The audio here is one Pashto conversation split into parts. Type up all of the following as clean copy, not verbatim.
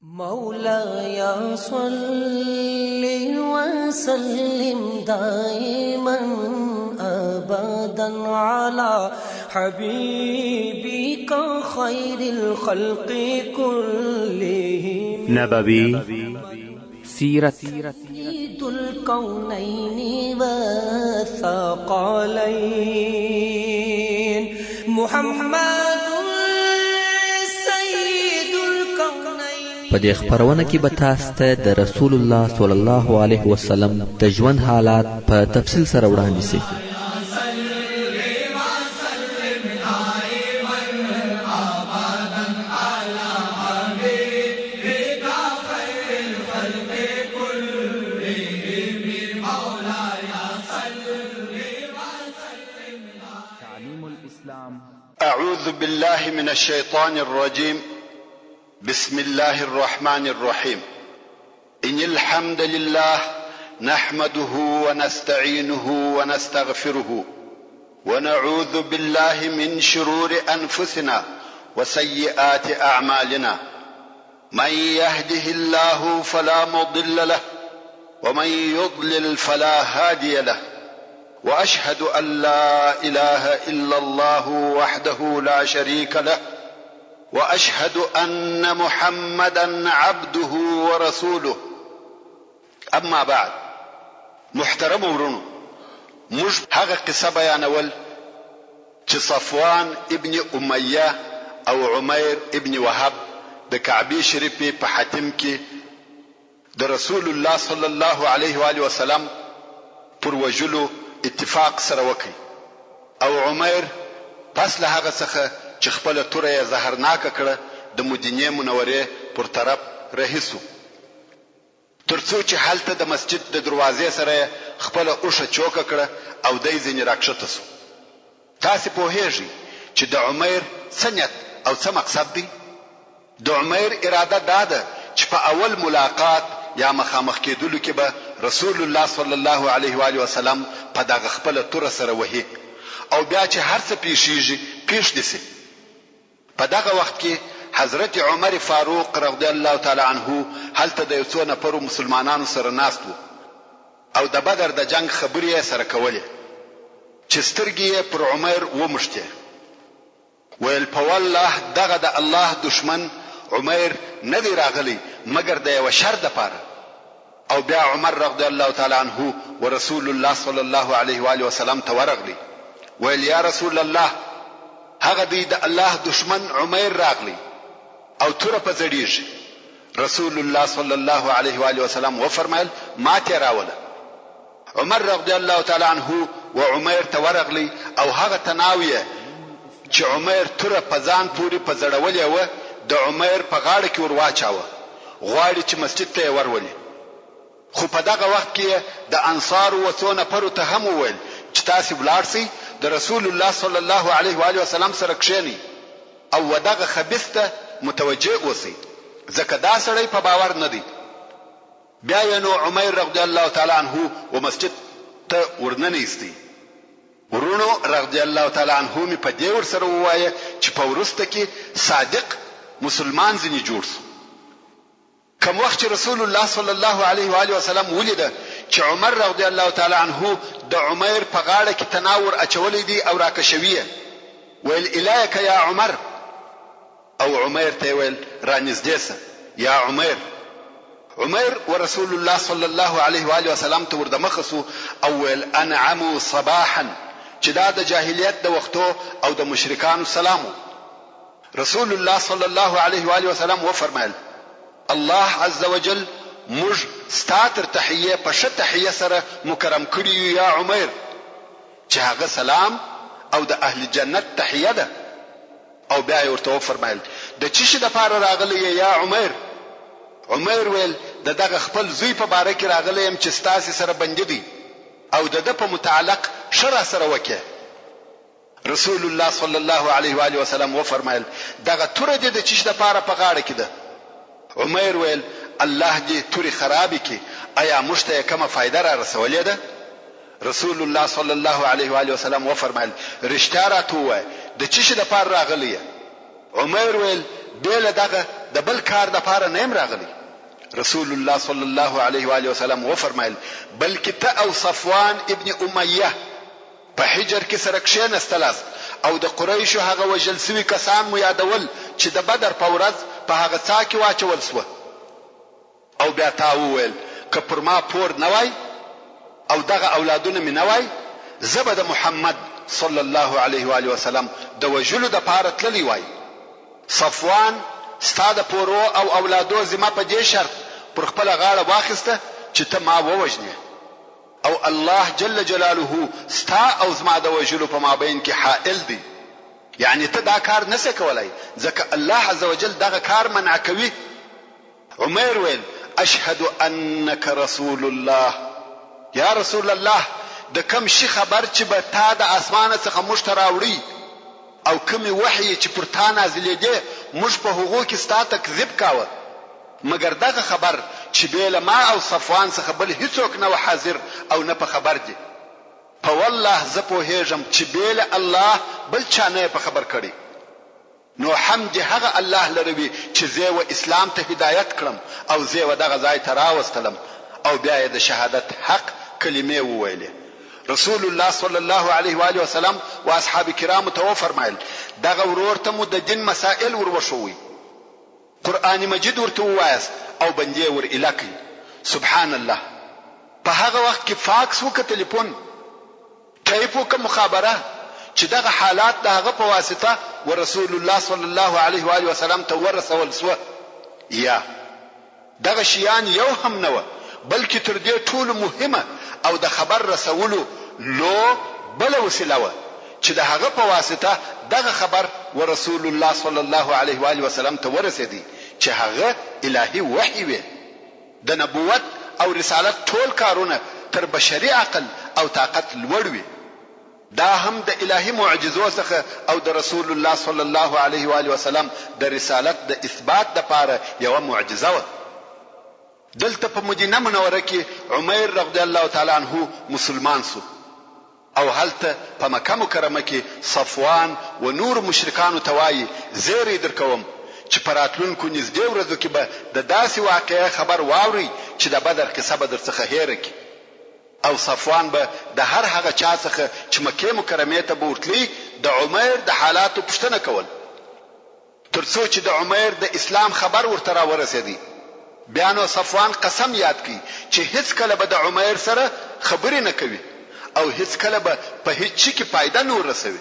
مولاي صل وسلم دائما أبدا على حبيبك خير الخلق كلهم نبوي سيرة سيد الكونين والثقلين محمد په دې خبرونه کې به تاسو ته د رسول الله صلی الله علیه وسلم د ژوند حالات په تفصیل سره وړاندې شي. أعوذ بالله من الشيطان الرجيم. بسم الله الرحمن الرحيم. إن الحمد لله نحمده ونستعينه ونستغفره ونعوذ بالله من شرور أنفسنا وسيئات أعمالنا. من يهده الله فلا مضل له ومن يضلل فلا هادي له. وأشهد أن لا إله إلا الله وحده لا شريك له وأشهد أن محمدا عبده ورسوله. أما بعد، محترم ورونو، موږ هغه قصه بیانول چې صفوان ابن امیه او عمیر ابن وهب د کعبه شریفه په حاتم کې د رسول الله صلی الله علیه و آله وسلم پر وجلو اتفاق سره وکړي، او عمیر پس له هغه څخه چې خپل توره زهرناکه کړه د مدینه منورې پر طرف رهیسو، ترڅو چې هلته د مسجد د دروازې سره خپل اوښه چوکه کړه او دای ځینې راکښته سو. تاسو پوهیږئ چې د عمیر څه نیت او څه مقصد دی؟ د عمیر اراده دا ده چې په اول ملاقات یا مخامخ کېدلو کې به رسول الله صلی الله علیه و آله وسلم په دغه خپل توره سره وهي، او بیا چې هر څه پیښیږي پیښ دي سي. په دغه وخت کې حضرت عمر فاروق رضی الله تعالی عنه هلته د یو څو نفرو مسلمانانو سره ناست و او د بدر د جنگ خبرې سره کولې چې سترګې پر عمر ومشته. ویل په والله دغه د الله دشمن عمر نه دی راغلی مګر د یو شر د پاره. او بیا عمر رضی الله تعالی عنه ورسول الله صلی الله علیه و آله وسلم ته ورغلی. ویل یا رسول الله، هغه دی د الله دشمن عمر راغلی او توره په زړیږي. رسول الله صلی الله علیه و آله وسلم وفرمایل ما ته راوله. عمر رضی الله تعالی عنه و عمر ته ورغلی او هغه تناویه چې عمر توره په ځان پوری په زړولې و د عمر په غاړه کې ورواچاوه، غواړي چې مسجد ته ورولي. خو په دغه وخت کې د انصار و څو نفرو ته هم وویل چې تاسو ولاړ سئ د رسول الله صلی الله علیه و آله وسلم سره کښینئ او ودغه خبیث ته متوجه اوسئ، ځکه دا سړی په باور نه دی. بیا یې نو عمر رضی الله تعالی عنه و مسجد ته ورننیستی. ورونو رضی الله تعالی عنه می په دې ور سره ووایه چې په ورسته کې صادق مسلمان ځنی جوړ شو. کوم وخت رسول الله صلی الله علیه و آله وسلم ولید چې عمر رضی الله تعالی عنه د عمر په غاړه کې تناور اچولې دي او راکشویه، ویل الیک یا عمر، او عمر ته ویل رانږدې سه یا عمر. عمر ورسول الله صلی الله علیه و آله وسلم ته ورده مخسو او ویل انعموا صباحا، چې دا د جاهلیت د وختو او د مشرکانو سلامو. رسول الله صلی الله علیه و آله وسلم وفرمایل الله عز وجل موږ ستاتر تحیه په ش تحیه سره مکرم کړی یا عمر، چې هغه سلام او د اهل جنت تحیه ده. او بیا یې ورته وفرمایل د چی شي د پاره راغلی یا عمر؟ عمر ویل دغه خپل زوی په باره کې راغلی يم چې ستاسو سره بندي دي او د په متعلق شرع سره وکړي. رسول الله صلی الله علیه و آله وسلم وفرمایل دغه توره د چی شي د پاره په غاړه کې ده. عمر ویل الله دې توري خرابې کې، آیا مشته کومه فائدہ را رسولې ده؟ رسول الله صلی الله علیه و آله وسلم وفرمایل رښتیا راته وای د چی شي د پاره راغلی؟ عمر ویل بیل دغه د بل کار د پاره نه راغلی. رسول الله صلی الله علیه و آله وسلم و فرمایل بلکې ته او صفوان ابن امیه په حجر کې سره کښېنستلاست او د قریشو هغه وژل سوي کسان مو یادول چې د بدر په ورځ په هغه څا کې واچول سوه. او بیا تا وویل که پر ما پور نه وای او دغه اولادونه مې نه وای زه به د محمد صلی الله علیه و آله وسلم د وژلو دپاره تللی وای. صفوان ستا د پورو او اولادو ذمه په دې شرط پر خپله غاړه واخیسته چې ته ما ووژنې او الله جل جلاله ستا او زما د وژلو په مابین کې حائل دی. یعنی ته دا کار نسې کولای ځکه الله عز وجل دغه کار منع کوي. عمر ویل اشهد انک رسول الله. یا رسول الله د کم شي خبر چې به تا د اسمانه څخه موږ ته راوړي او کومې وحی چې پر تا نازلېدې موږ په هغو کې ستا تکذب کاوه مګر دغه خبر چې بې له ما او صفوان څخه بل هیڅوک نه و حاضر او نه په خبر دي. په والله زه پوهېږم چې بې له الله بل چا نه په خبر کړي. نو حمد هغه الله لروي چې زه و اسلام ته هدایت کړم او زه و دغه ځای ته راوستلم او بیا یې د شهادت حق کلمې وویلې. رسول الله صلی الله علیه و آله وسلم و اصحاب کرام ته فرمایل دغه ورور ته مو د دین مسائل وروښوي قرآن مجید ورته ووایست او بندې ور الکی. سبحان الله په هغه وخت کې فاکس وکړه ټلیفون ټایپ وکړه مخابره چې دغه حالات دغه په واسطه ورسول الله صلی الله علیه و آله وسلم ته ورسول سو. یا دغه شیان یو هم نه و بلکې تر دې ټولو مهمه او د خبر رسولو لو بل وسیله و چې د هغه په واسطه دغه خبر ورسول الله صلی الله علیه و آله وسلم ته ورسېدی چې هغه الهي وحی وي. د نبوت او رسالت ټول کارونه تر بشري عقل او طاقت لوړ وي. دا هم د الهي معجزو څخه او د رسول الله صلی الله علیه و آله وسلم د رسالت د اثبات لپاره یو معجزه و. دلته په مدینه منوره کې عمر رضی الله تعالی عنہ مسلمان سو او هلته په مکه مکرمه کې صفوان و نور مشرکانو توای زیری درکوم چې پراتلونکو نږدې ورځو کې به د داسې واقعې خبر واوري چې د بدر قصه به درڅخه هېره کړي او صفوان به د هر هغه چا څخه چې مکه مکرمه ته بورتلی د عمر د حالاتو پوښتنه کول ترڅو چې د عمر د اسلام خبر ورته راورسېدی. بیا نو صفوان قسم یاد کړي چې هیڅ کله به د عمر سره خبرې نه کوي او هیڅ کله به په هیڅ شي کې فائدہ نه ورسوي.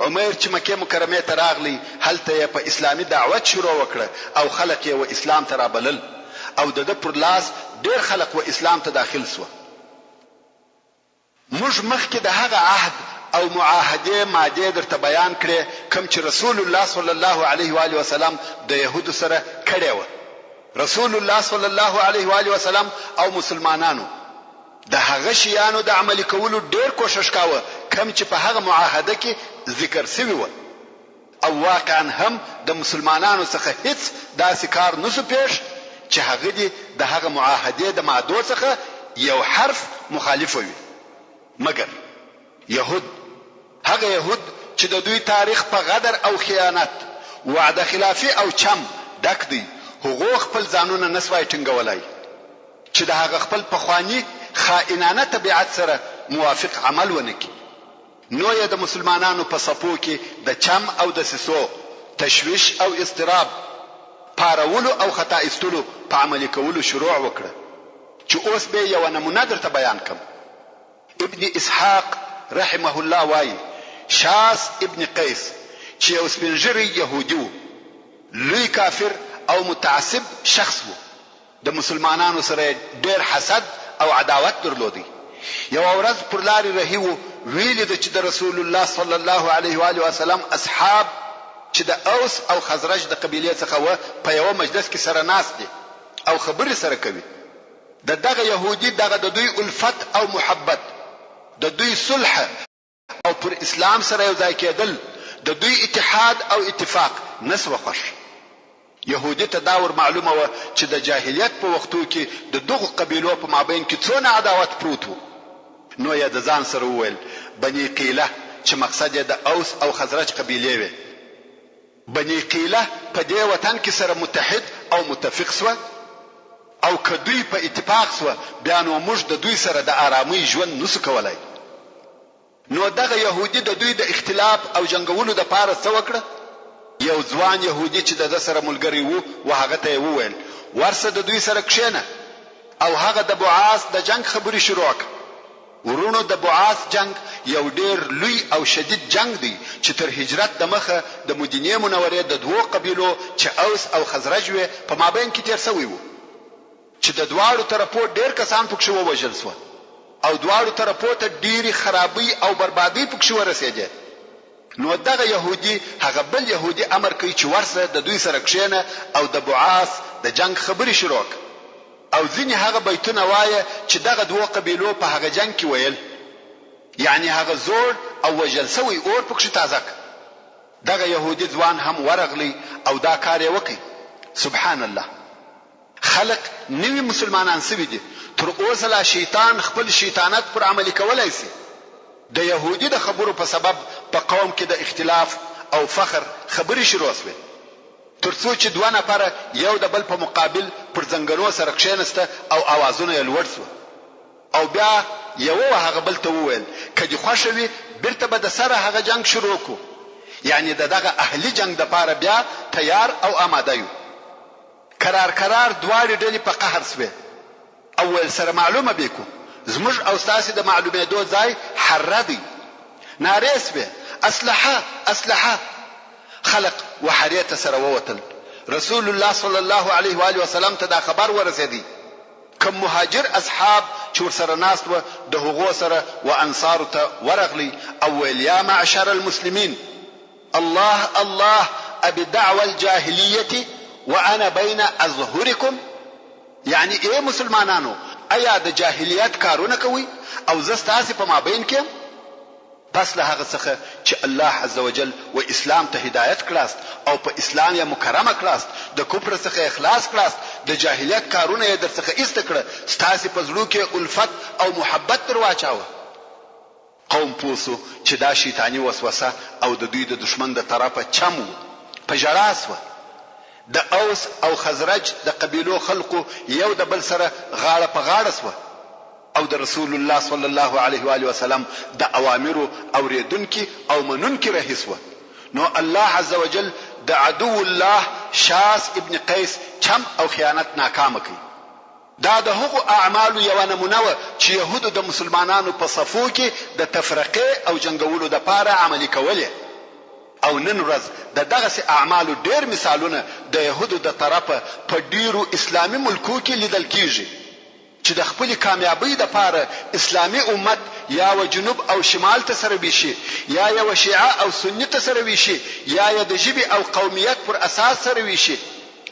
عمر چې مکه مکرمه ته راغلی هلته په اسلامي دعوت شروع وکړه او خلک یې و اسلام ته رابلل او د پر لاس ډېر خلک و اسلام ته داخل سو. موږ مخکې د هغه عهد او معاهده ماده درته بیان کړې کوم چې رسول الله صلی الله علیه و آله وسلم د يهودو سره کړې و. رسول الله صلی الله علیه و آله وسلم او مسلمانانو د هغه شیانو د عملي کولو ډېر کوشش کاوه کوم چې په هغه معاهده کې ذکر شوی و او واقعا هم د مسلمانانو څخه هیڅ داسې کار نسو پیښ چې هغه دي د هغه معاهده د مادو څخه یو حرف مخالف وي مګر يهود هغه يهود چې د دوی تاریخ په غدر او خیانت وعده خلافي او چم ډک دی هغه خپل ځانونه نسوای ټینګولای چې د هغه خپل پخوانی خائنانه طبيعت سره موافق عمل ونکي. نو یې د مسلمانانو په صفو کې د چم او د سسو تشویش او استراب پارولو او خطا استلو په عملي کولو شروع وکړه چې اوس به یو نمونه درته بیان کوم. ابن اسحاق رحمه الله وای شاس ابن قیس چې یو سپنجری يهودي و لوی کافر او متعصب شخص و د مسلمانانو سره ډېر حسد او عداوت درلودي. یو ورځ پر لارې رهیو ویل د چې د رسول الله صلی الله علیه و آله وسلم اصحاب چې د اوس او خزرج د قبیله څخه و په یو مجلس کې سره ناست دي او خبرې سره کوي. دغه يهودي دغه د دوی الفت او محبت د دوی صلح او پر اسلام سره یو ځای کېدل د دوی اتحاد او اتفاق نسو خوش. يهودي ته دا ور معلومه و چې د جاهلیت په وختو کې د دغه قبیلو په مابین کې څونه عداوت پروت و. نو یې د ځان سره وویل بني قیله چې مقصد یې د اوس او خزرج قبیلې وي بني قیله په دې وطن کې سره متحد او متفق سوه او که دوی په اتفاق سوه بیا نو موږ د دوی سره د آرامۍ ژوند نسو کولای. نو دغه یهودي د دوی د اختلاف او جنګولو د پاره څه وکړه؟ یو ځوان یهودي چې د سره ملګری وو و هغه ته وویل ورسه د دوی سره کښېنه او هغه د بعاث د جنگ خبرې شروع کړه. ورونو د بعاث جنگ یو ډیر لوی او شدید جنگ دی چې تر هجرت د مخه د مدینه منورې د دوو قبیلو چې اوس او خزرج وي په مابین کې تیر شوی وو چې د دواړو طرفو ډیر کسان پکښ ووژل شو او دواړو طرفو ته ډیری خرابي او بربادي پکښ ورسېده. نو دغه يهودي هغه بل يهودي امر کوي چې ورسره د دوی سره کښېنه او د بعاث د جنگ خبري شروع او ځینې هغه بیتونه وایه چې دغه دوه قبیلو په هغه جنگ کې ویل یعنی هغه زوړ او وژل شوی اور پکښ تازه. دغه يهودي ځوان هم ورغلی او دا کار یې وکړي. سبحان الله، خلق نوی مسلمانان سوي دي تر اوسه لا شیطان خپل شیطانت پر عملی کولای شي. د يهودي د خبرو په سبب په قوم کې د اختلاف او فخر خبري شروع شوه ترڅو چې دوه نفره یو د بل په مقابل پر زنګنو سره کښېنسته او اوازونه یې لوړ شو او بیا یو هغه بل ته وویل کدي خوشوي بیرته به د سره هغه جنگ شروع کو. یعنی دغه اهلی جنگ د پاره بیا تیار او آماده یو. قرار دواړي ډلې په قهر شوه. اول سره معلومه بیکو زموږ او تاسو د معلوماتو ځای حره دی. نارې شوه اسلحه خلق وحریته سره ووتل. رسول الله صلی الله علیه و آله وسلم ته دا خبر ورسېدی. کوم مهاجر اصحاب چې ورسره ناست و د هغو سره و انصار ته ورغلی او ویل یا معشر المسلمین الله ابي دعوى الجاهليه وانا بين اظهركم. یعنی اے مسلمانانو ایا د جاهلیت کارونه کوي او زه ستاسو په مابین کې پس له هغه څخه چې الله عزوجل و اسلام ته هدایت کړاست او په اسلام یې مکرمه کړاست د کفر څخه اخلاص کړاست د جاهلیت کارونه یې در څخه ایست کړه ستاسو په زړه کې الفت او محبت در واچاوه. قوم پوسو چې دا شیطانی وسوسه او د دوی د دشمن د طرفه چمو په جړاسوه. د اوس او خزرج د قبیلو خلقو یو د بل سره غاړه په غاړه سوه او د رسول الله صلی الله علیه و آله وسلم د اوامرو اوریدونکي او منونکي رهیسوه. نو الله عزوجل د عدو الله شاس ابن قیس چم او خیانت ناکام کړي. دا د هغو اعمالو یو نمونه و چې يهودو د مسلمانانو په صفو کې د تفرقه او جنگولو د پاره عملي کوله. او نن ورځ د دغه اعمالو ډیر مثالونه د يهودو د طرفه په ډیرو اسلامي ملکو کې لیدل کیږي چې د خپل کامیابی د پاره اسلامي امت یا و جنوب او شمال ته سره ویشي یا یو شیعه او سنی ته سره ویشي یا د جبی او قومیت پر اساس سره ویشي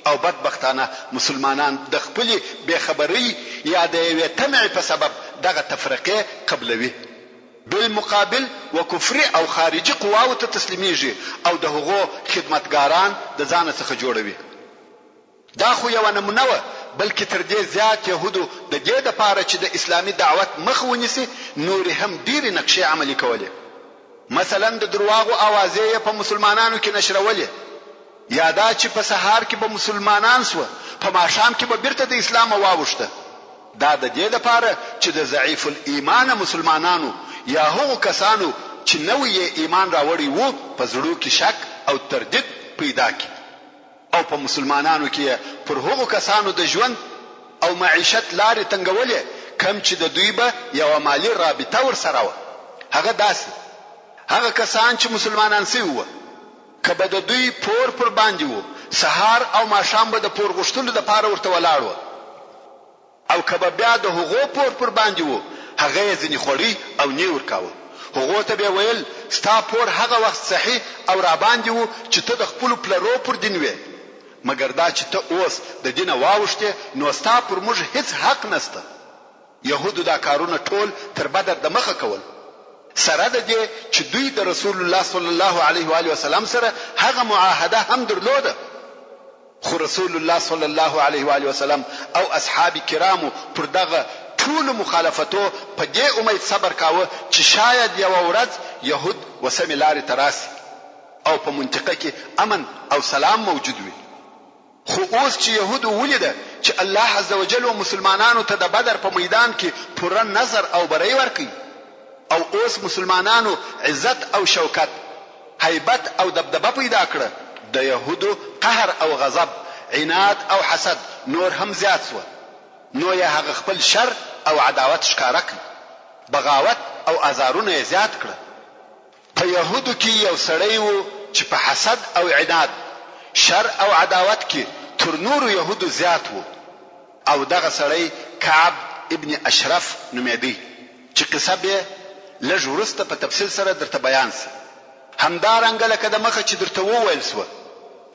او بدبختانه مسلمانان د خپل بے خبري یا د یو تمع په سبب دغه تفرقه قبلوي. بالمقابل وکفر او خارجي قواو ته تسلیميږي او د هغو خدمتګاران د ځان څخه جوړوي. دا خو یو نمونه و بلکې تر دې زیات يهودو د دې د پاره چې د اسلامي دعوت مخ ونیسي نور هم ډیر نقشې عملي کوله. مثلا د درواغو اوازې په مسلمانانو کې نشرولې یا دا چې په سهار کې به مسلمانان سو په ماښام کې به بیرته د اسلام واوښته. دا د دې د پاره چې د ضعیف الایمان مسلمانانو یا هغو کسانو چې نوې ایمان راوړي وو په زړه کې شک او تردید پیدا کړي او په مسلمانانو کې پر هغو کسانو د ژوند او معیشت لارې تنګولې کم چې د دوی به یو مالی رابطه ورسره و. هغه داسې هغه کسان چې مسلمانان سي وو کبه د دوی پور پر باندې وو سهار او ماښام به د پور غشتلو د پاره ورته ولاړ وو او کبه بیا د هغو پور پر باندې وو هغه ځنی خوري او نی ورکاوه. هغه ته به ویل ستا پور هغه وخت صحیح او را باندې وو چې ته د خپل پلرو پر دین وې مګر دا چې ته اوس د دینه واوښته نو ستا پر موږ هیڅ حق نشته. يهودو دا کارونه ټول تر بدر د مخه کول سره د دې چې دوی د رسول الله صلی الله علیه و آله وسلم سره هغه معاهده هم درلوده. خو رسول الله صلی الله علیه و آله وسلم او اصحاب کرامو پر دغه ټول مخالفتو په دې امید صبر کاوه چې شاید یو ورځ يهود وسمې لارې تراسي او په منطقه کې امن او سلام موجود وي. خو اوس چې يهودو ولیده چې الله عزوجل او مسلمانانو ته د بدر په میدان کې پوره نظر او بری ورکړي، او اوس مسلمانانو عزت او شوکت، هیبت او دبدبه پیدا کړه، د يهودو قهر او غضب، عناد او حسد نور هم زیات شو. نو یې هغه خپل شر او عداوت ښکارا کړ، بغاوت او ازارونه یې زیات کړه. په يهودو کې یو سړی و چې په حسد او عناد، شر او عداوت کې تر نورو يهودو زیات وو، او دغه سړی کعب ابن اشرف نومېدی چې قصه به لږ وروسته په تفصیل سره درته بیان سي. همدارنګه لکه د مخه چې درته وویل سو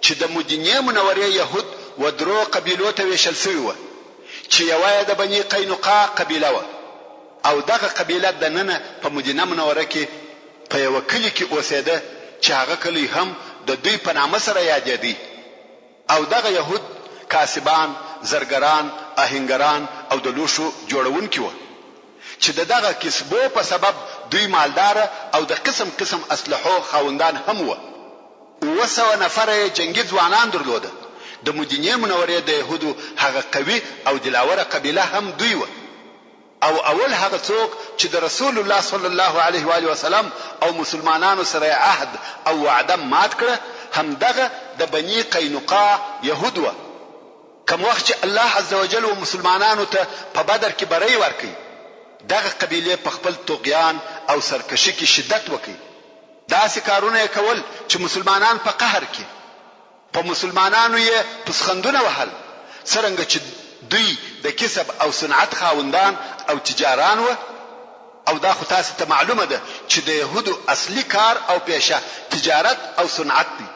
چې د مدینې منورې يهود و درو قبیلو ته ویشل شوي وو، چې یوه د بني قینقاع قبیله وه، او دغه قبیله د ننه په مدینه منوره کې په یو کلی کې اوسېده چې هغه کلی هم د دوی په نامه سره یادېدی. او دغه يهود کاسبان، زرګران، آهنګران او د لوښو جوړونکي وو، چې دغه کسبو په سبب دوی مالدار او د قسم قسم اسلحو خاوندان هم وو. 200 نفر جنگي ځوانان درلوده. د مدینې منورې د يهودو هغه قوي او دلاوره قبیله هم دوی وو. او اول هغه څوک چې د رسول الله صلی الله علیه و آله وسلم او مسلمانانو سره عهد او وعده مات کړه هم دغه د بني قینقاع يهود وو. کوم وخت چې الله عزوجل او مسلمانانو ته په بدر کې بری ورکړي، دغه قبیله په خپل طغیان او سرکشي کې شدت وکړي. داسې کارونه کول چې مسلمانان په قهر کې، په مسلمانانو یې پسخندونه وهل، څرنګه چې دوی د کسب او صنعت خاوندان او تجاران و. او دا خو تاسو ته معلومه ده چې د يهودو اصلي کار او پیشه تجارت او صنعت دي.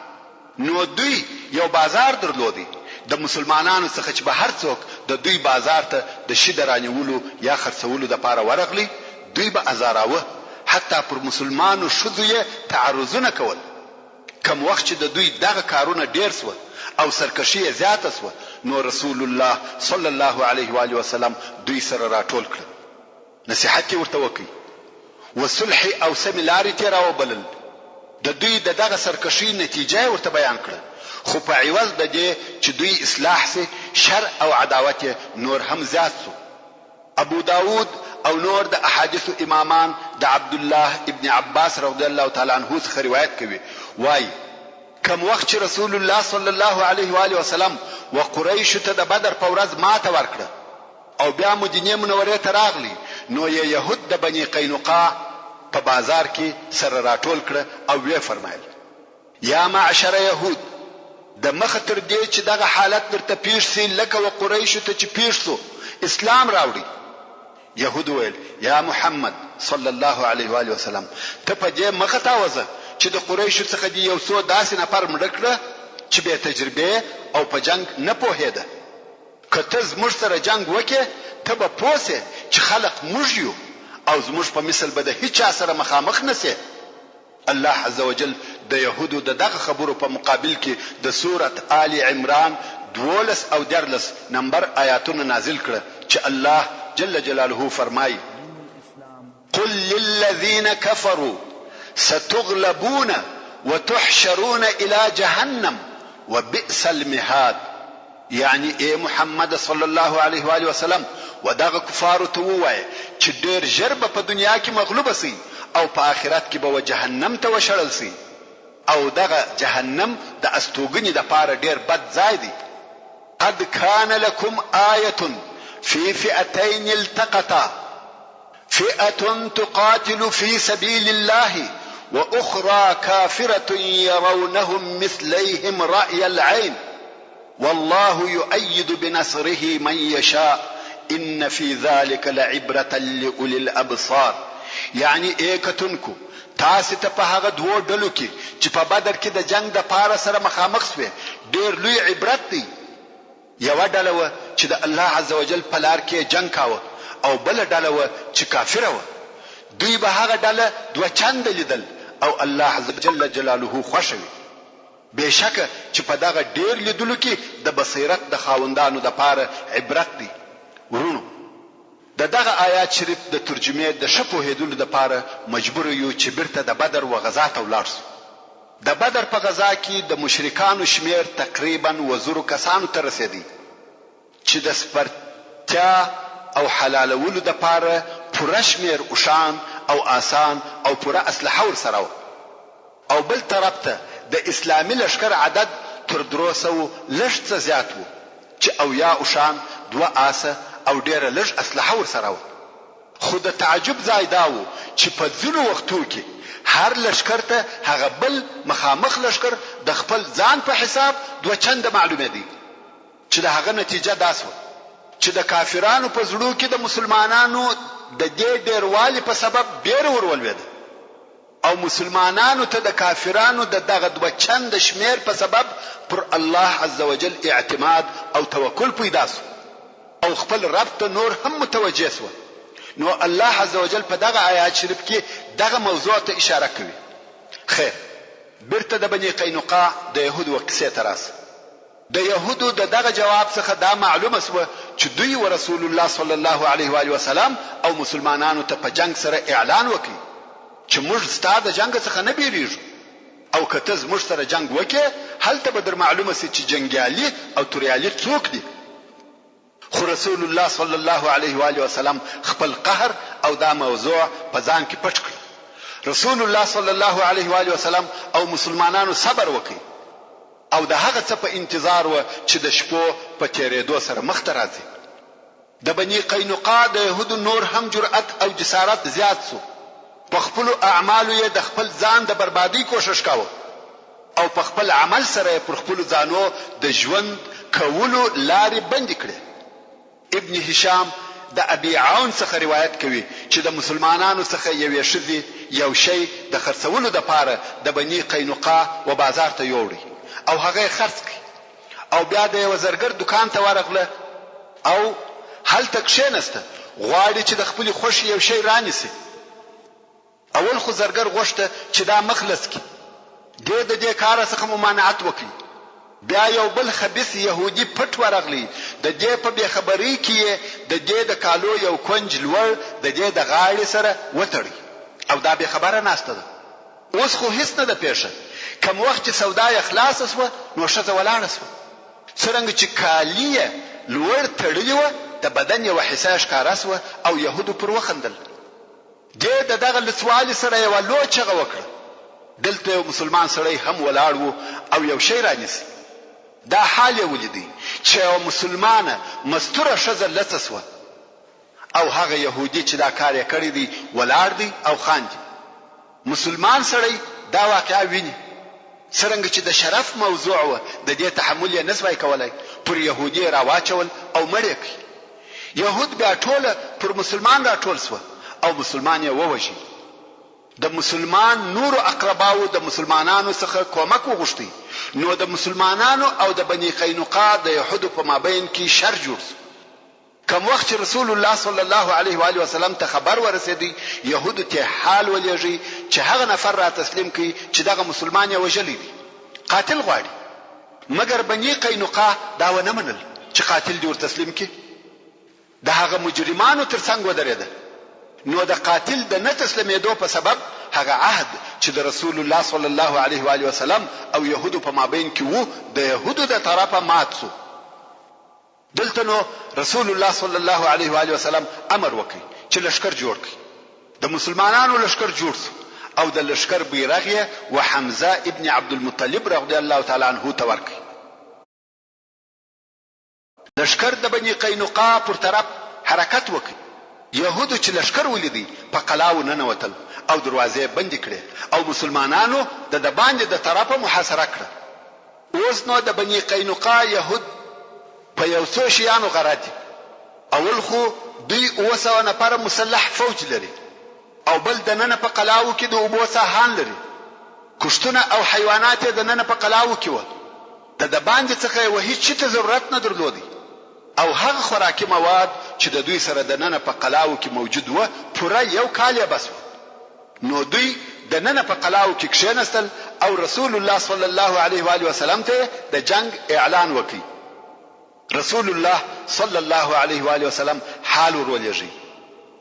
نو دوی یو بازار درلودي، د مسلمانانو څخه چې به هر څوک د دوی بازار ته د شي درانیولو یا خرڅولو د پاره ورغلی، دوی به ازاراوه، حتی پر مسلمانو شذوی تعرضونه کول. کوم وخت چې د دوی دغه کارونه ډیر سو او سرکشي زیاته سو، نو رسول الله صلی الله علیه و آله وسلم دوی سره راټول کړ، نصيحت ورته وکړي، وصلح او سملاري تیراو بلل. د دوی دغه سرکشي نتیجه ورته بیان کړه، خو په عوض د دې چې دوی اصلاح سي، شر او عداوت نور هم زیات سو. ابو داود او نور د احادیث امامان د عبد الله ابن عباس رضی الله تعالی عنہ څخه روایت کوي، وای کوم وخت چې رسول الله صلی الله علیه و آله وسلم و قریش ته د بدر په ورځ ماته ورکړه او بیا مدینه منورې ته راغلی، نو یې يهود د بني قینقاع په بازار کې سره راټول کړه او وی فرمایل: یا معشر يهود، د مخ تر دې چې دغه حالت درته پیښ سي لکه و قریش ته چې پیښ سو، اسلام راوړي. يهود ویل: یا محمد صلی الله علیه و آله وسلم، ته په دې مخه تاوزه چې د قریش څخه دی یو څو داسې نفر مړ کړه چې به تجربه او په جنگ نه پوهېده. کته زموږ سره جنگ وکې، ته به پوسه چې خلق موږ یو او زموږ په مثل به د هیڅ سره مخامخ نسې. الله عزوجل د يهودو دغه خبرو په مقابل کې د سوره آل عمران 12 او 13 نمبر آیاتونه نازل کړه چې الله جل جلاله فرمایي: قل للذين كفروا ستغلبون وتحشرون الى جهنم وبئس المهاد. يعني اے محمد صلی الله علیه و آله وسلم ودغه کفار ته وایي چې ډېر ژر په دنیا کې مغلوب سي او په آخرت کې به جهنم ته وشړل سي، او دغه جهنم د استوګنې د پاره ډېر بد ځای دی. قد كان لكم آية في فئتين التقطا، فئة تقاتل في سبيل الله وأخرى كافرة يرونهم مثليهم رأي العين والله يؤيد بنصره من يشاء إن في ذلك لعبرة لأولي الأبصار. يعني ایکتونکو تاسو ته په هغه دوه ډلو کې چې په بدر کې د جنگ د پاره سره مخامخ شوه ډېر لوی عبرت دی. یو ډله و چې د الله عزوجل په لار کې جنگ کاوه او بل ډله و چې کافره و. دوی به هغه ډله دوه چند لیدل او الله عزوجل جلاله خوشوي. بشکه چې په دغه ډېر لیدلو کې د بصیرت د خاوندانو د پاره عبرت دی. ورونو دغه آیات شریف د ترجمه د شپو هیدلو د پاره مجبور یو چې برته د بدر و غزا ته ولاړ شو. د بدر په غزا کې د مشرکانو شمیر تقریبا 1,000 کسانو ته رسیدي چې د سپرتیا او حلالولو د پاره پوره شمیر اوشان او آسان او پوره اسلحه ورسره و. او بل طرف ته د اسلامي لشکر عدد تر 300 لږ څه زیات و چې 80 اوشان 2 آسه او ډیره لږ اسلحه ورسره و. خو د تعجب ځای دا و چې په ځینو وختو کې هر لشکر ته هغه بل مخامخ لشکر د خپل ځان په حساب 2 چنده معلومه دي چې د هغه نتیجه داس و چې د کافرانو په زړه کې د مسلمانانو د دې ډیروالي په سبب ډیر ورولوید او مسلمانانو ته د کافرانو د دغه 2 چنده شمیر په سبب پر الله عزوجل اعتماد او توکل پیدا شو او خپل رب ته نور هم متوجه شو. نو الله عزوجل په دغه آیات شریف کې دغه موضوع ته اشاره کوي. خیر برته د بنی قینقاع د يهودو قصې تراس د يهودو دغه جواب څخه دا معلومه شو چې دوی او رسول الله صلی الله علیه و آله وسلم او مسلمانانو ته په جنگ سره اعلان وکړي چې موږ ستاسو د جنگ څخه نه بیریږو او کته موږ سره جنگ وکړي هلته به در معلومه شي چې جنگیالي او توریالي څوک دي. خو رسول الله صلی الله علیه و آله وسلم خپل قهر او دا موضوع په ځان کې پټ کړ. رسول الله صلی الله علیه و آله وسلم او مسلمانانو صبر وکړي او د هغه څه په انتظار و چې د شپو په تیرېدو سره مخ ته راځي. د بنی قینقاع د يهودو نور هم جرأت او جسارت زیات شو. په خپل اعمالو یې د خپل ځان د بربادي کوشش کاوه او په خپل عمل سره پر خپل ځانو د ژوند کولو لارې بند کړې. ابن هشام د ابي عون څخه روایت کوي چې د مسلمانانو څخه یو شذي یو شی د خرڅولو د پاره د بنی قینقاع و بازار ته یوړي او هغه خرڅ کړ او بیا د یو زرګر دکان ته ورغله او هلته کښینسته غواړي چې د خپل خوشي یو شی رانیسي. اول خو زرګر غوښته چې دا مخلص کی د دې کار څخه ممانعت وکړي. بیا یو بل خبيث يهودي پټ ورغلی د دې په بے خبرۍ کې د دې د کالو یو کنج لور د دې د غاړې سره وتړي او دا بے خبره ناشته ده. اوس خو هیڅ نه ده پیښه. کوم وخت چې سودا اخلاص وسو نو شته ولاړ شو څنګه چې کالیه لور تړلی و د بدن یو حساس کاراسوه او يهودو پر وخندل. دغه لسوالي سره یو لوچغه وکړه. دلته یو مسلمان سړی هم ولاړ وو او یو شی رانیسي. دا حال ولیدي چې یو مسلمانه مستوره شزه لڅسوه او هغه يهودي چې دا کار یې کړی دی ولاړ دی او خاندي. مسلمان سړی دا واقعا ویني څنګه چې د شرف موضوع و د دې تحمل یې نسوي کولای پر يهودي راواچول او مړ کړ. يهود بیا ټول پر مسلمان راټول سو او مسلمان یې ووجي. د مسلمان نور اقرباو د مسلمانانو څخه کومک وغوښتي. نو د مسلمانانو او د بنی قینقاع د يهودو په مابین کې شر جوړ شو. کوم وخت رسول الله صلی الله علیه و آله وسلم ته خبر ورسېدی يهودو ته حال ولېږي چې هغه نفر را تسلیم کړي چې دغه مسلمان یې وژلی دی قاتل غواړي. مګر بنی قینقاع دا ونه منل چې قاتل دی ور تسلیم کړي. د هغه مجرمانو ترڅنګ ودرېده. نو د قاتل د نه تسلیمېدو په سبب هغه عهد چې د رسول الله صلی الله علیه و آله وسلم او يهودو په مابین کې وو د يهودو د طرفه مات شو. دلته نو رسول الله صلی الله علیه و آله وسلم امر وکړي چې لشکر جوړ کړي. د مسلمانانو لشکر جوړ شو او د لشکر بیرغ و حمزه ابن عبد المطلب رضی الله تعالی عنه ته ورکړي. لشکر د بنی قینقاع پر طرف حرکت وکړي. يهودو چې لشکر ولیدي په قلاو ننوتل او دروازې بند کړې او مسلمانانو د باندې د طرفه محاصره کړه. اوس نو د بنی قینقاع يهود په یو څو شیانو غراټي. اول خو دوی اوسه نفر مسلح فوج لري او بل د نن په قلاو کې د اوبو ساحان لري. کشتونه او حیوانات د نن په قلاو کې و. د باندې څخه وهي چې ضرورت نه درلودي او هغه خوراکي مواد چې د دوی سره د نن په قلاو کې موجود و پوره یو کال بس. نو دوی د نن په قلاو کې کښینستل او رسول الله صلی الله علیه و آله وسلم ته د جنگ اعلان وکړي. رسول الله صلی الله علیه و آله وسلم حال ورولېږي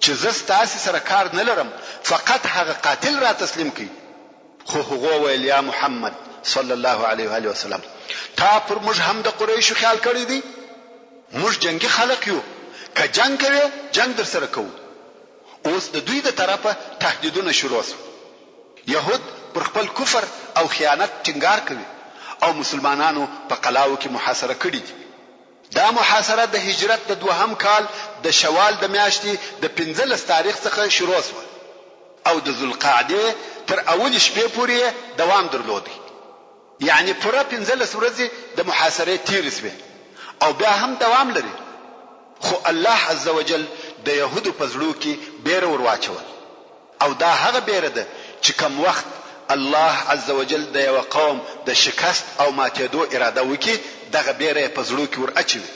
چې زه ستاسو سره کار نه لرم، فقط هغه قاتل را تسلیم کړي. خو هغه ویل یا محمد صلی الله علیه و آله وسلم تا پر موږ هم د قریشو خیال کړی دی؟ موږ جنگي خلق یو، که جنگ کوي جنگ در سره کوو. اوس د دوی د طرفه تهدیدونه شروع شو. يهود پر خپل کفر او خیانت ټینګار کوي او مسلمانانو په قلاو کې محاصره کړي دي. دا محاصره د هجرت د 2م کال د شوال د میاشتې د 15 تاریخ څخه شروع شوه او د ذوالقعده تر اول شپې پورې دوام درلود. یعنی پوره 15 ورځې د محاصره تیر شوه او بیا هم دوام لري. خو الله عزوجل د يهودو په زړه کې بیره ورواچول او دا هغه بیره ده چې کوم وخت الله عزوجل د یو قوم د شکست او ماتېدو اراده وکي دغه بیره په زړه کې ور اچوي.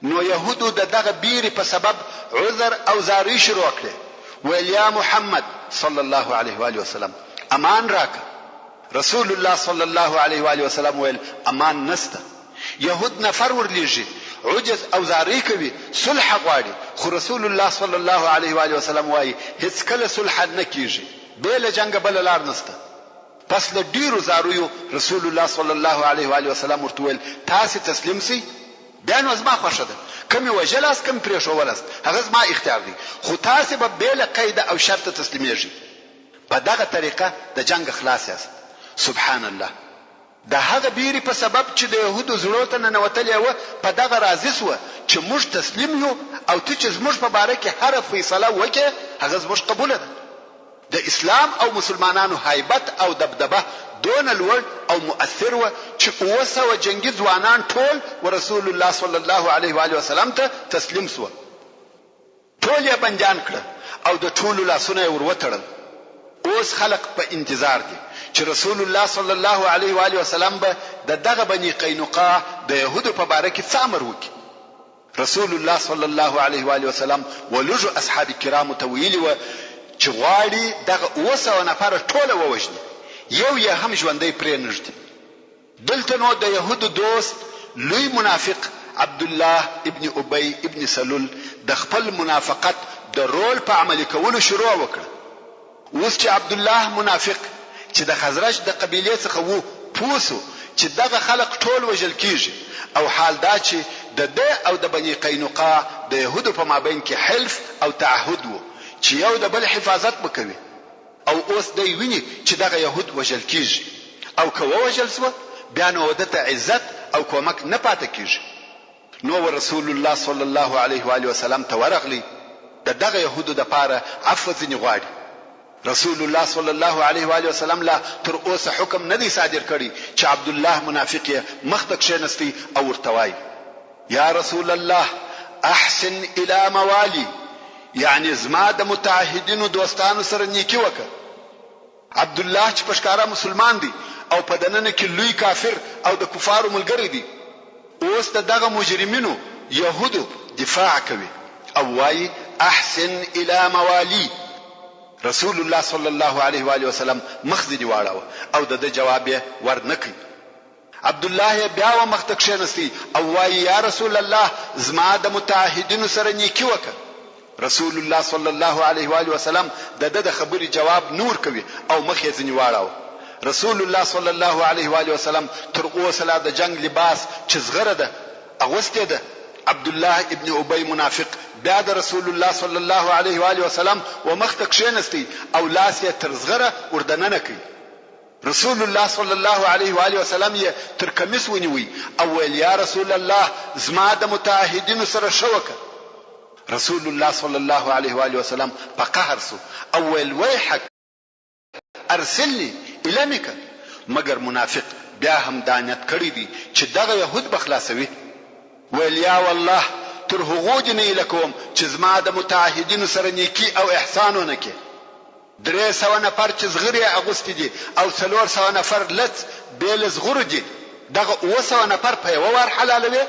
نو يهودو دغه بیره په سبب عذر او زاری شروع کړي. ویل یا محمد صلی الله علیه و آله وسلم امان راکا. رسول الله صلی الله علیه و آله وسلم ویل امان نسته. يهود نفر ورلیږي عجز او زاری کوي، صلح غواړي، خو رسول الله صلی الله علیه و آله وسلم وايي هیڅ کله صلح نه کیږي، بل جنگ بل لار نسته. پس له ډیرو زارویو رسول الله صلی الله علیه و آله وسلم ورته ویل تاسو تسلیم سئ. دا نو زما خوښه ده، کمی وجلاس کم پریښولاست هغه زما اختیار دی، خو تاسو به بل قید او شرط تسلیمیږي. په دغه طریقه د جنگ خلاص یاست. سبحان الله. دا هغه بیری په سبب چې د يهودو زړه ته ننوتلې و په دغه راضي سو چې موږ تسلیم یو او ته چې موږ په باره کې هر فیصله وکړي هغه موږ قبول ده. د اسلام او مسلمانانو هیبت او دبدبه دون لوړ او مؤثر و چې 200 جنگي ځوانان ټول ورسول الله صلی الله علیه و آله وسلم ته تسلیم سو. ټول یې بنديان کړ او د ټولو لاسونه ور وتړل. اوس خلق په انتظار دي چې رسول الله صلی الله علیه و آله وسلم به دغه بنی قینقاع د يهودو په باره کې څه امر وکړي. رسول الله صلی الله علیه و آله وسلم ولجو اصحاب کرام تویلی و چې غواړي دغه 200 نفر ټول ووجني، یو یې هم ژوندۍ پرې نږدې. دلته نو د يهودو دوست لوی منافق عبد الله ابن ابي ابن سلول د خپل منافقت د رول په عملي کولو شروع وکړ. اوس چې عبد الله منافق چې د خزرج د قبيله څخه وو پوسو چې دغه خلق ټول وجل کیږي او حال دا چې د ده او د بني قینقاع د يهودو په مابین کې حلف او تعهد وو چې یو د بل حفاظت وکوي او اوس دوی ویني چې دغه يهود وجل کیږي او که وجل سو بیا نو ودته عزت او کومک نه پاتې کیږي. نو رسول الله صلی الله علیه و آله وسلم ته ورغلی دغه يهودو د پاره عفو ځنی غواړي. رسول الله صلی الله علیه و آله وسلم لا تر اوسه حکم ندی صادر کړی چې عبد الله منافق مخته کښینستی او ورتوای یا رسول الله احسن الى موالي، یعنی زما د متعهدینو دوستانو سره نیکی وکړه. عبد الله چې پښکارا مسلمان دی او په دننه کې لوی کافر او د کفارو ملګری دی، اوس دغه مجرمینو يهودو دفاع کوي او وايي احسن الى موالي. رسول الله صلی الله علیه و آله وسلم مخزدي واړو او د جواب ورنکړي. عبد الله بیا و مخته کښینستی او وايي یا رسول الله زما د متعهدینو سره نیکی وکړه. رسول الله صلی الله علیه و آله وسلم د خبري جواب نور کوي او مخ یې ځنی واړو. رسول الله صلی الله علیه و آله وسلم تر اوسه د جنگ لباس چې زغره ده اغوسته ده. عبد الله ابن ابي منافق بیا د رسول الله صلی الله علیه و آله وسلم و مخته کښینستی او لاس یې تر زغره وردننه کوي. رسول الله صلی الله علیه و آله وسلم یې تر کمیس ونیوي او ویل یا رسول الله زما د متعهدینو سره شوکه. رسول الله صلی الله علیه و آله وسلم په قهر سو او ویل ویحک ارسلني الامک. مگر منافق بیا هم دانیت کړی دی چې دغه يهود بخلاصوي. ویل یا والله تر هغو جنې لکوم چې زما د متعهدینو سره نیکی او احسانونه کې 300 نفر چې زغری اغوستي دي او 400 نفر لڅ بیل زغور دي، دغه 200 نفر په یو ور حلالوي.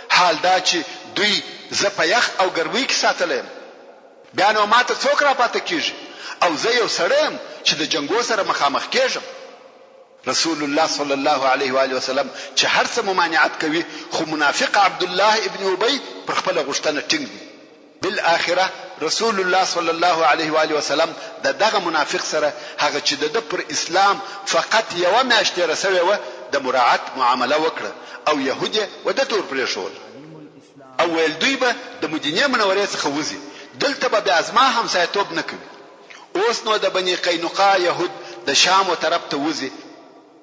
حال دا چې دوی زه په یخ او ګرمۍ کې ساتلم، بیا نو ماته څوک را پاتې کیږي او زه یو سړی چې د جنگو سره مخامخ کېږم. رسول الله صلی الله علیه و آله وسلم چې هر څه ممانعت کوي، خو منافق عبد الله ابن ابي پر خپل غشتنه ټینګ دی. بالاخره رسول الله صلی الله علیه و آله وسلم دغه منافق سره هغه چې د پر اسلام فقط یو میاشت رسوي و د مراعات معامله وکړه او يهودي و د تور پرې شول او ول دوی به د مدینه منورې څخه وځي دلته به ازما همسایتوب نه کوي. اوس نو د بني قینقاع يهود د شام و طرف ته وځي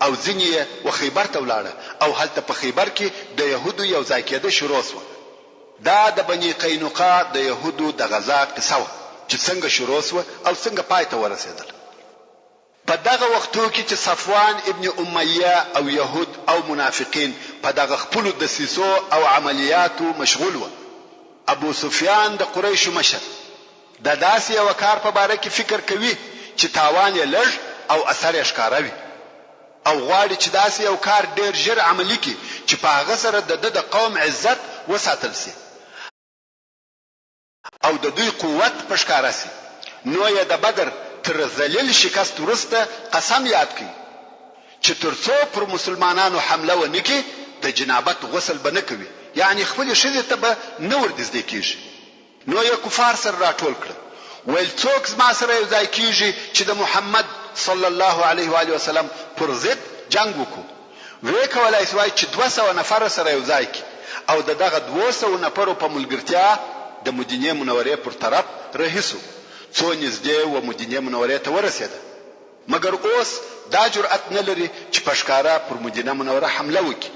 او ځینې و خیبر ته ولاړه او هلته په خیبر کې د يهودو یو ځای کېده شروع شو. دا د بني قینقاع د يهودو د غزا قصه و چې څنګه شروع شو او څنګه پای ته ورسېدل. په دغه وختو کې چې صفوان ابن امیه او يهود او منافقین په دغه خپل دسیسو او عملیاتو مشغول و. ابو سفیان د قریش مشر د داسې یو کار په باره کې فکر کوي چې تاوان یې لږ او اثر یې ښکاروي او غواړي چې داسې یو کار ډیر ژر عملی کړي چې په هغه سره د قوم عزت وساتل شي او د دوی قوت په ښکارا شي. نو یې د بدر تر ذلیل شکست وروسته قسم یاد کړي چې ترڅو پر مسلمانانو حمله ونه کړي د جنابت غسل به نه کوي، یعنی خپل شذ ته به نه ورنږدې کیږي. نو یې کفار سره راټول کړ ویل څوک زما سره یو ځای کیږي چې د محمد صلی الله علیه و آله وسلم پر ضد جنگ وکړو. وی کولای شوی چې 200 نفر سره یو ځای کی او دغه 200 نفرو په ملګرتیا د مدینه منورې پر طرف رهیسو څو نږدې و مدینه منورې ته ورسېده. مګر اوس دا جرأت نه لري چې پښکارا پر مدینه منوره حمله وکړي.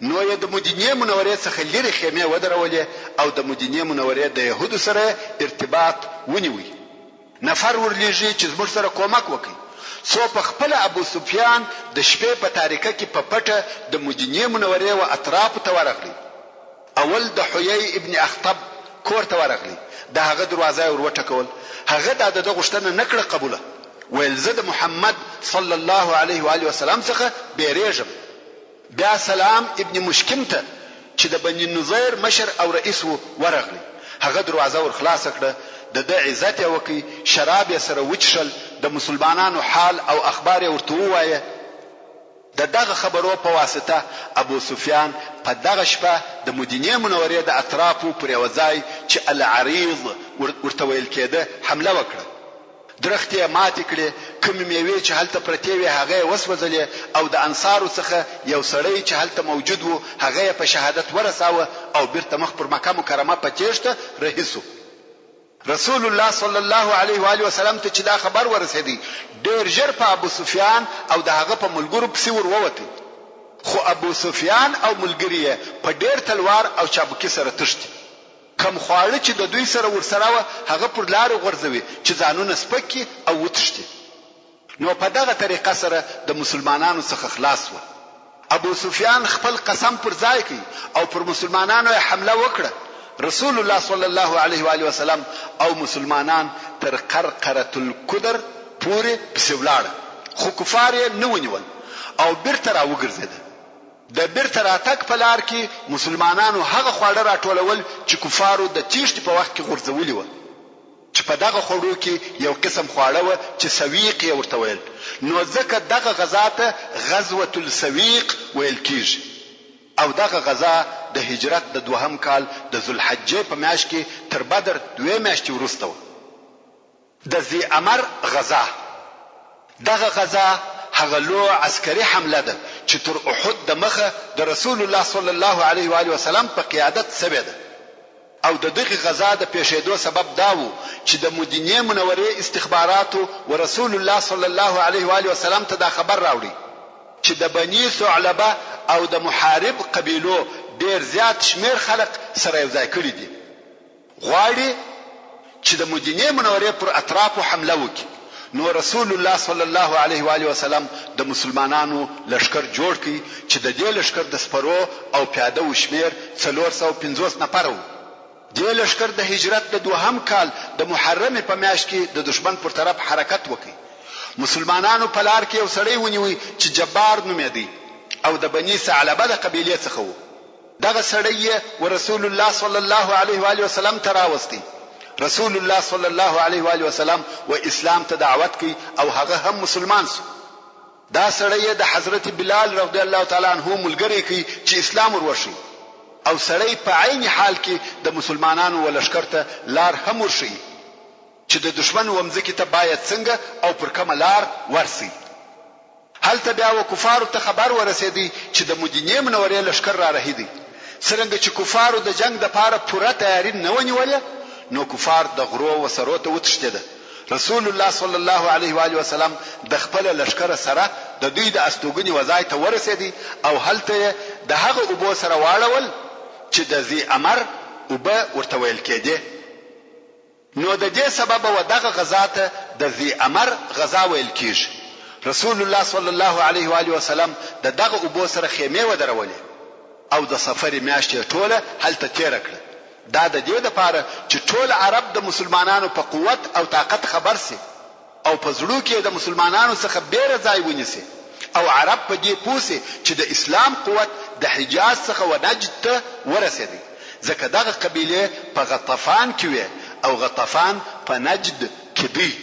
نو یې د مدینه منورې څخه لري خیمه ودرولې او د مدینه منورې د يهودو سره ارتباط ونیوي. نفر ورلېږي چې زموږ سره کومک وکړي. څو په خپل ابو سفیان د شپې په تاریکه کې په پټه د مدینه منورې او اطراف ته ورغلی. اول د حیی ابن اخطب کور ته ورغلی، د هغه دروازه ورټکول. هغه د غشتنه نکړه قبوله ویل زه د محمد صلی الله علیه و آله وسلم څخه بیریږم. بیا سلام ابن مشکم ته چې د بنی نظیر مشر او رئیس ورغلی، هغه دروازه ور خلاص کړه. د عزت یې وکي، شراب یې سره وچشل، د مسلمانانو حال او اخبار یې ورته ووایه. دغه خبرو په واسطه ابو سفیان په دغه شپه د مدینه منورې د اطرافو پر یو ځای چې العریض ورته ویل کېده حمله وکړه. درختې ماتې کړې، کوم میوې چې هلته پرتې وي هغه وسوځلې او د انصارو څخه یو سړی چې هلته موجود وو هغه په شهادت ورساوه او بیرته مخ پر مکه مکرمه په تیښته رهیسو. رسول الله صلی الله علیه و آله وسلم ته چې دا خبر ورسېدی ډېر ژر په ابو سفیان او دغه په ملګرو پسې وروته. خو ابو سفیان او ملګری په ډېر تلوار او چابکي سره تښتي. کم خواړه چې د دوی سره ورسره هغه پر لار غورځوي چې ځانونه سپکي او وتښتي. نو په دغه طریقه سره د مسلمانانو څخه خلاص و. ابو سفیان خپل قسم پر ځای کوي او پر مسلمانانو حمله وکړه. رسول الله صلی الله علیه و آله وسلم او مسلمانان تر قرقره القدر پورې پسې ولاړ، خو کفار یې نه ونیول او بیرته راوګرځیدل. د بیرته راتګ په لار کې مسلمانانو هغه خواړه راټولول چې کفارو د تیښتې په وخت کې غورځولي و، چې په دغه خوړو کې یو قسم خواړه و چې سویق یې ورته ویل. نو ځکه دغه غزا ته غزوه السویق ویل کیږي او دغه غزا د هجرت د 2 کال د ذوالحجې په میاشت کې تر بدر 2 میاشتې وروسته و. د ذی امر غزا، دغه غزا هغه لو عسکري حمله ده چې تر احد د مخه د رسول الله صلی الله علیه و آله وسلم په قیادت سوی ده. او د دغه غزا د پیښېدو سبب دا و چې د مدینه منورې استخباراتو و رسول الله صلی الله علیه و آله وسلم ته دا خبر راوړي چې د بنی ثعلبه او د محارب قبیلو ډیر زیات شمیر خلق سره یو ځای کړي دي، غواړي چې د مدینه منورې پر اطرافو حمله وکړي. نو رسول الله صلی الله علیه و آله وسلم د مسلمانانو لشکر جوړ کړي چې د دې لشکر د سپرو او پیاده و شمیر 450 نفر وو. دې لشکر د هجرت د 2 کال د محرم په میاشت کې د دشمن پر طرف حرکت وکړي. مسلمانانو په لار کې یو سړی ونیوي چې جبار نومېدی او د بنی ثعلبه د قبیلې څخه و. دغه سړی ورسول الله صلی الله علیه و آله وسلم ته راوستی. رسول الله صلی الله علیه و آله وسلم و اسلام ته دعوت کوي او هغه هم مسلمان شو. دا سړی د حضرت بلال رضی الله تعالی عنہ ملګری کوي چې اسلام ورشي او سړی په عین حال کې د مسلمانانو ولشکر ته لار هم ورشي چې د دشمن ومځکې ته باید څنګه او پر کومه لار ورسي. هلته بیا و کفارو ته خبر ورسېدی چې د مدینې منورې لشکر را رهیدي. څرنګه چې کفارو د جنگ د پاره پوره تیاری نه ونیولې، نو کفار د غرو و سرو ته وتښتېدل. رسول الله صلی الله علیه و آله وسلم د خپل لشکره سره د دوی د استوګنې وځای ته ورسېدی او هلته د هغه اوبو سره واړول چې د ذی امر اوبه ورته ویل کېدې. نو د دې سبب و دغه غزا ته د ذی امر غزا ویل کېږي. رسول الله صلی الله علیه و آله وسلم د دغه اوبو سره خیمه ودرولې او د سفر میاشتې ټوله هلته تیر کړه. دا د دې لپاره چې ټول عرب د مسلمانانو په قوت او طاقت خبر سي او په زړه کې د مسلمانانو څخه بیره ځای ونیسي او عرب په دې پوسي چې د اسلام قوت د حجاز څخه و نجد ته ورسېدي. ځکه دغه قبیله په غطفان کې وي او غطفان په نجد کې دی.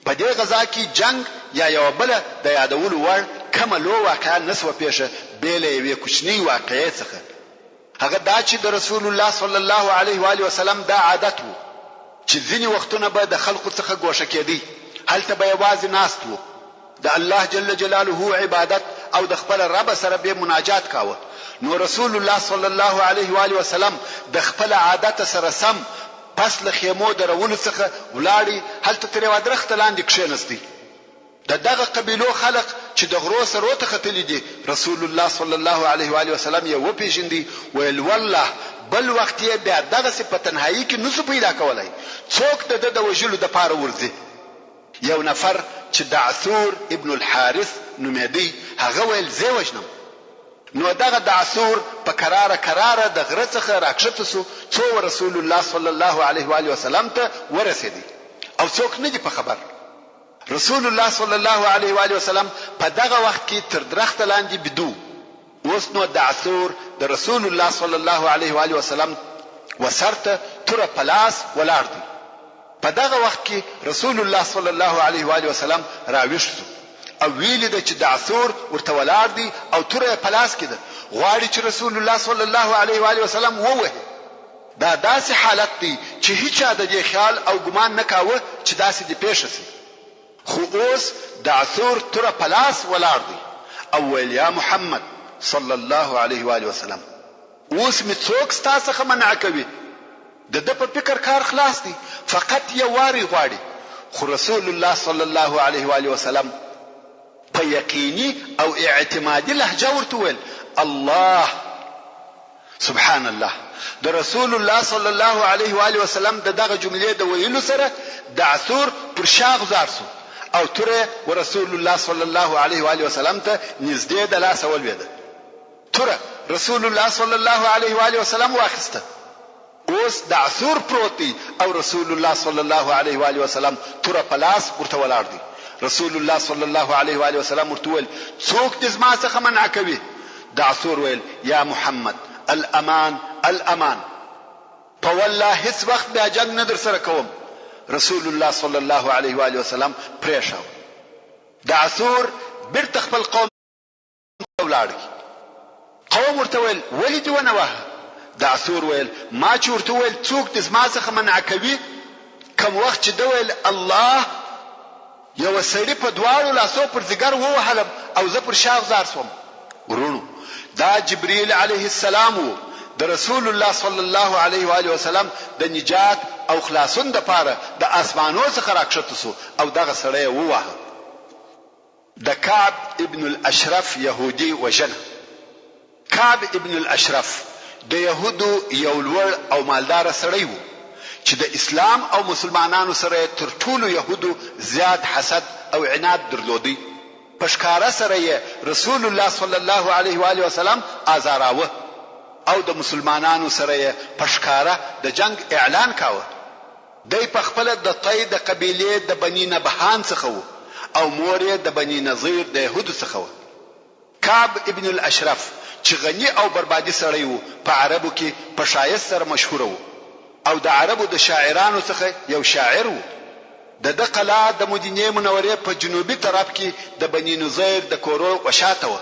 په دې غزا کې جنگ یا یو بل د یادولو وړ کومه لو واقعا نسوه پیښه بیله یوې کوچنی واقعې څخه. هغه دا چې د رسول الله صلی الله علیه و آله وسلم دا عادت وو چې ځینی وختونه به د خلقو څخه ګوښه کېدی، هلته به یوازې ناست وو، د الله جل جلاله عبادت او د خپل رب سره به مناجات کاوه. نو رسول الله صلی الله علیه و آله وسلم د خپل عادت سره سم پس له خیمو درولو څخه ولاړی، هلته تر یو درخت لاندې کښېنستی. د دغه قبیلو خلق چې د غرو سرو ته ختلی دي، رسول الله صلی الله علیه و آله وسلم یې وپیژندی، ویل والله بل وخت یې بیا دغه په تنهایی کې نسو پیدا کولای، څوک د وژلو د پاره ورځي. یو نفر چې دعثور ابن الحارث نومېدی، هغه ویل زه وژنم. نو دغه دعثور په قراره د غره څخه راکښته سو، څو رسول الله صلی الله علیه و آله وسلم ته ورسېدی او څوک نه دی په خبر. رسول الله صلی الله علیه و آله وسلم په دغه وخت کې تر درخت لاندې بدو. اوس نو دعثور د رسول الله صلی الله علیه و آله وسلم وسرته تر پلاس ولاړ دی. په دغه وخت کې رسول الله صلی الله علیه و آله وسلم راویښ شو او ویل د چې دعثور ورته ولاړ دی او تر پلاس کې ده، غواړي چې رسول الله صلی الله علیه و آله وسلم ووهي. دا داسې حالت دی چې هیڅ د دې خیال او ګمان نه کاوه چې داسې دی پیښ شي. خو اوس دعثور تر پلاس ولاړ دی او ویل یا محمد صلی الله علیه و آله وسلم، اوس می څوک ستاسو څخه منع کوي؟ د په فکر کار خلاص دی، فقط یو واری غواړي. خو رسول الله صلی الله علیه و آله وسلم په یقیني او اعتمادي لهجه ورته ویل الله. سبحان الله، د رسول الله صلی الله علیه و آله وسلم دغه جملې د ویلو سره دعثور پر شا غزار سو او تر رسول الله صلی الله علیه و آله وسلم ته نږدې د لاس ولوید. تر رسول الله صلی الله علیه و آله وسلم واخسته. اوس دعثور پروتي او رسول الله صلی الله علیه و آله وسلم تر پلاس ورته ولاړ دی. رسول الله صلی الله علیه و آله وسلم ورته ویل څوک دې زما څخه منع کوي؟ دعثور ویل یا محمد الامان الامان، په والله هیڅ وخت بیا جنگ نه در سره کوم. رسول الله صلی الله علیه و آله وسلم پریښاو. دعثور بیرته خپل قوم ولاړ. قوم ورته ویل ولې دې ونه وهه؟ دعثور ویل ما چې ورته ویل څوک دې زما څخه منع کوي، کوم وخت چې دوی ویل الله، یو سړی په دواړو لاسو پر ځګر ووهلم او زه پر شا غزار سوم. ورونو، دا جبرئیل علیه السلام و، د رسول الله صلی الله علیه و آله وسلم د نجات او خلاصون د پاره د اسمانو څخه راکښته سو او دغه سړی ووهه. د کعب ابن الاشرف يهودي وجنه. کعب ابن الاشرف د يهودو یو لوړ او مالدار سړی و چې د اسلام او مسلمانانو سره تر ټولو يهودو زیات حسد او عناد درلودي. پښکارا سره رسول الله صلی الله علیه و آله وسلم آزاراوه او د مسلمانانو سره پښکارا د جنگ اعلان کاوه. دای په خپل د طی د قبیله د بنی نبهان څخه و او مور د بنی نظیر د يهودو څخه و. کعب ابن الاشرف چې غنی او بربادي سړی و، په عربو کې په شایست سره مشهور و او د عربو د شاعرانو څخه یو شاعر و. د قلعه د مدینه منورې په جنوبي طرف کې د بنی نظیر د کورو وشاته و.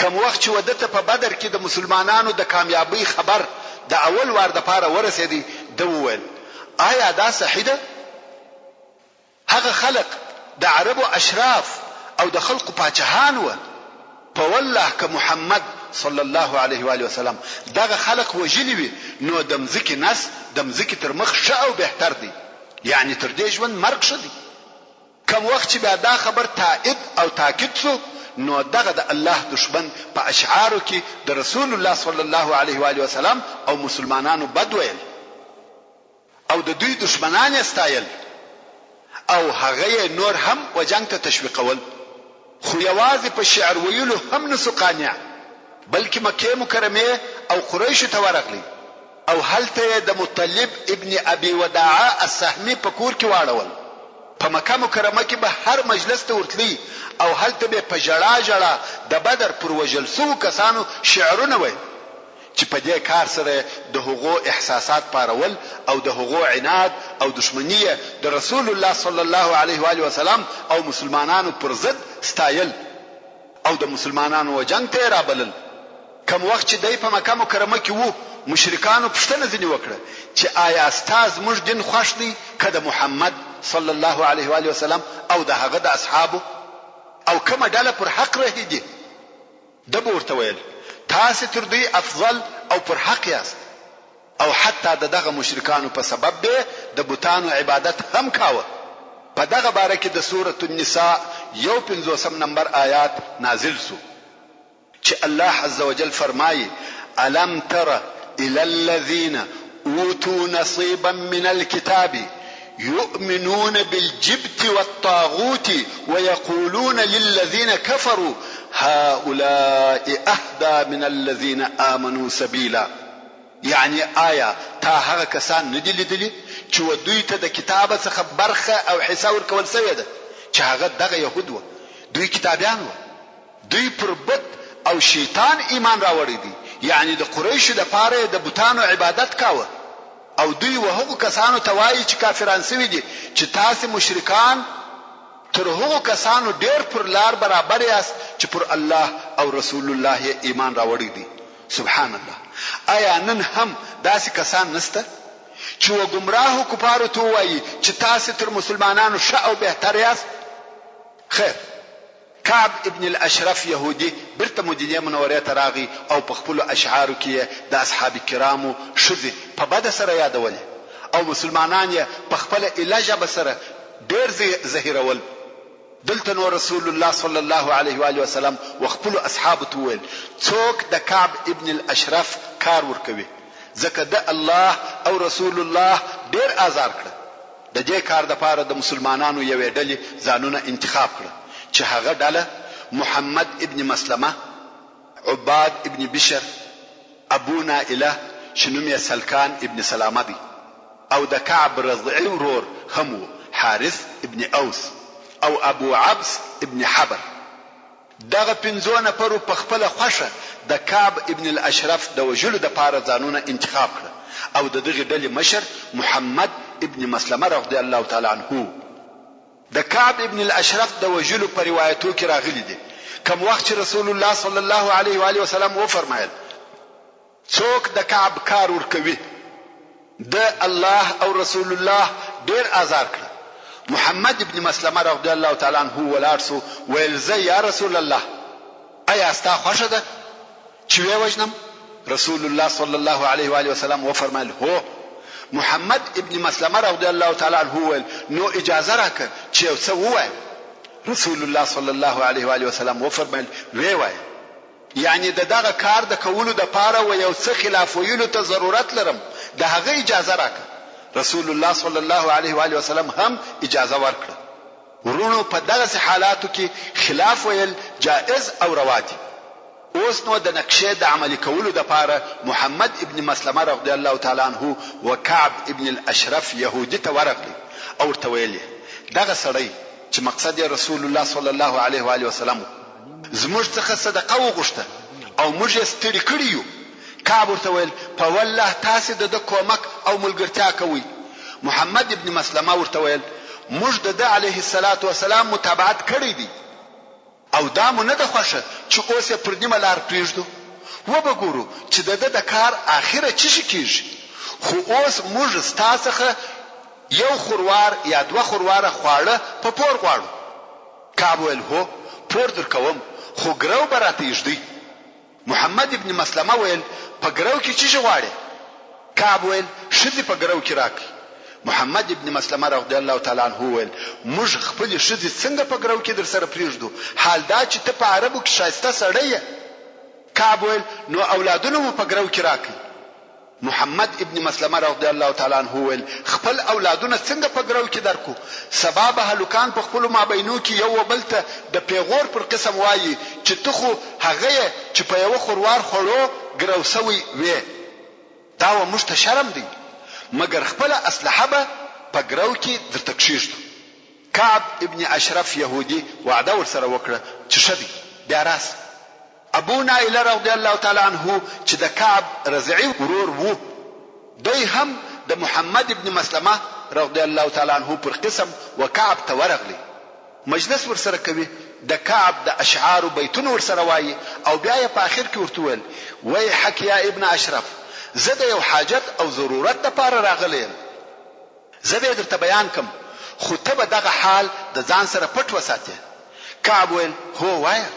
کوم وخت چې ودته په بدر کې د مسلمانانو د کامیابی خبر د اول وار د پاره ورسېدی د وویل آیا دا صحیح ده؟ هغه خلق د عربو اشراف او د خلقو پاچهان و په والله که محمد صلی الله علیه و آله وسلم دغه خلق وجلی وي نو د مځکې نس د مځکې تر مخ ښه او بهتر دی، یعنی تر دې ژوند مرګ ښه دی. کوم وخت چې بیا دا خبر تایید او تاکید شو نو دغه د الله دشمن په اشعارو کې د رسول الله صلی الله علیه و آله وسلم او مسلمانانو بد ویل او د دوی دشمنان استایل او هغه نور هم و جنگ ته تشویقول. خو یوازې په شعر ویلو هم نسو قانع، بلکې مکه مکرمه او قریش ته ورغلی او هلته د مطلب ابن ابي وداعه السهمي په کور کې واړول. په مکه مکرمه کې به هر مجلس ته ورتلی او هلته به په جړا جړا د بدر پر وجل سو کسانو شعرونه وای چې په دې کار سره د هغو احساسات پارول او د هغو عناد او دشمنی د رسول الله صلی الله علیه و آله وسلم او مسلمانانو پر ضد ستایل او د مسلمانانو وجنګ ته رابلل. کوم وخت چې دای په مکه مکرمه کې وو مشرکانو پښتنه ځنی وکړه چې آیا استاد موږ دین خوښ دی کده محمد صلی الله علیه و آله وسلم او د هغه د اصحابو او کومه ډله پر حق رهیږي؟ د ورته ویل تاسو تر دوی افضل او پر حق یاست او حتی دغه مشرکانو په سبب به د بوتانو عبادت هم کاوه. په دغه باره کې د سوره النساء 51 نمبر آیات نازل سو چې الله عز وجل فرمایي الم تر الى الذين اوتوا نصيبا من الكتاب يؤمنون بالجبت والطاغوت ويقولون للذين كفروا هؤلاء اهدى من الذين آمنوا سبيلا. یعنی آیا تا هغه کسان ندی لیدلی چې دوی ته د کتاب څخه برخه او حصہ ورکول شوی ده چې هغه دغه يهود و، دوی کتابیان و، دوی پر بت او شیطان ایمان راوړی دي، یعنی د قریشو د پاره د بوتانو عبادت کاوه او دوی وهغه کسانو توای چې کافران سوي دي چې تاسو مشرکان تر هغه کسانو ډیر پر لار برابر یاست چې پر الله او رسول الله ایمان راوړی دي. سبحان الله. آیا نن هم داسې کسان نسته چې و گمراه کفارو ته وایي چې تاسو تر مسلمانانو ښه او بهتر یاست؟ خیر، کعب ابن الاشرف يهودي برته مدینه منوره ته راغی او په خپل اشعارو کې د اصحاب کرامو شذ په بد سره یادول او مسلمانان یې په خپل الهجه بسره ډیر ظاهرول. دلته نو رسول الله صلی الله علیه و آله وسلم وخپل اصحاب ته ویل څوک د کعب ابن الاشرف کار ورکوي ځکه د الله او رسول الله ډیر آزار کړ. د دې کار د پاره د مسلمانانو یو ډلې ځانونه انتخاب کړ چې هغه ډله محمد ابن مسلمه، عباد ابن بشر، ابو نائله شنوميه سلکان ابن سلامه دي او د کعب رضعي ورور هم حارث ابن اوس او ابو عبس ابن حبر. دغه پنځو نفرو په خپل خوښه د کعب ابن الاشرف د وجلو د پاره ځانونه انتخاب کړ او د دغه ډلې مشر محمد ابن مسلمه رضی الله تعالی عنه. د کعب ابن الاشرف د وجلو په روایتو کې راغلي دي کوم وخت چې رسول الله صلی الله علیه و آله وسلم و فرمایل څوک د کعب کار ورکوي د الله او رسول الله ډیر آزار کړ. محمد ابن مسلمه رضی الله تعالی عنه ولارسو ویل زه یا رسول الله ایا ستا خوښه ده چې وژنم؟ رسول الله صلی الله علیه و آله وسلم و فرمایل هو. محمد ابن مسلمه رضی الله تعالی عنه ویل نو اجازه راکړه چې څه ووایم. رسول الله صلی الله علیه و آله وسلم و فرمایل وی وای، یعنی دغه کار د کولو د پاره و یو څه خلاف ویلو ته ضرورت لرم د هغه اجازه راکړه. رسول الله صلی الله علیه و آله وسلم هم اجازه ورکړه. ورونو په دغه حالاتو کې خلاف ویل جائز او روا دي. اوس نو د نقشې د عملي کولو د پاره محمد ابن مسلمه رضی الله تعالی عنه وكعب ابن الاشرف يهودي ته ورغلی او ورته ویل دغه سړی چې مقصد رسول الله صلی الله علیه و آله وسلم زموږ څخه صدقه وغوښته او موږ یې ستړي کړي یو. کعب ورته ویل په والله تاسو د کومک او ملګرتیا کوي. محمد ابن مسلمه ورته ویل موږ د علیه الصلاة والسلام متابعت کړی دي او دا مو نه ده خوښه چې اوس یې پر نیمه لار پرېږدو. وبه ګورو چې د ده د کار اخره څه شي کېږي. خو اوس موږ ستا څخه یو خوروار یا دوه خورواره خواړه په پور غواړو. کعب ویل هو پور درکوم، خو ګرو به راته ایږدئ. محمد ابن مسلمه ویل په ګرو کې څه شی غواړې؟ کعب ویل ښځې په ګرو کې راکړئ. محمد ابن مسلمه رضی الله تعالی عنه ویل موږ خپلې ښځې څنګه په ګرو کې در سره پرېږدو، حال دا چې ته په عربو کې ښایسته سړی یې. کعب ویل نو اولادونه مو په ګرو کې راکړئ. محمد ابن مسلمه رضی الله تعالی عنه ویل خپل اولادونه څنګه په ګرو کې درکو؟ سبا به هلکان په خپلو مابینو کې یو بل ته د پیغور پر قسم وایي چې ته خو هغه چې په یوه خوروار خوړو ګرو سوی وې. دا و موږ ته شرم دی، مګر خپله اسلحه به په ګرو کې درته کښېږدو. کعب ابن اشرف یهودي وعده ورسره وکړه چې ښه دی بیا راسه. ابو نائله رضی الله تعالی عنه چې د کعب رضعی ورور وو، دوی هم د محمد ابن مسلمه رضی الله تعالی عنه پر قسم و کعب ته ورغلی. مجلس ورسره کوي، د کعب د اشعار بیتونه ورسره وایي او بیا یې په اخر کې ورته ویل وای حق یا ابن اشرف، زه د یو حاجت او ضرورت لپاره راغلی یم، زه به درته بیان کم، خو ته به دغه حال د ځان سره پټ وساتې. کعب ویل هو وایه.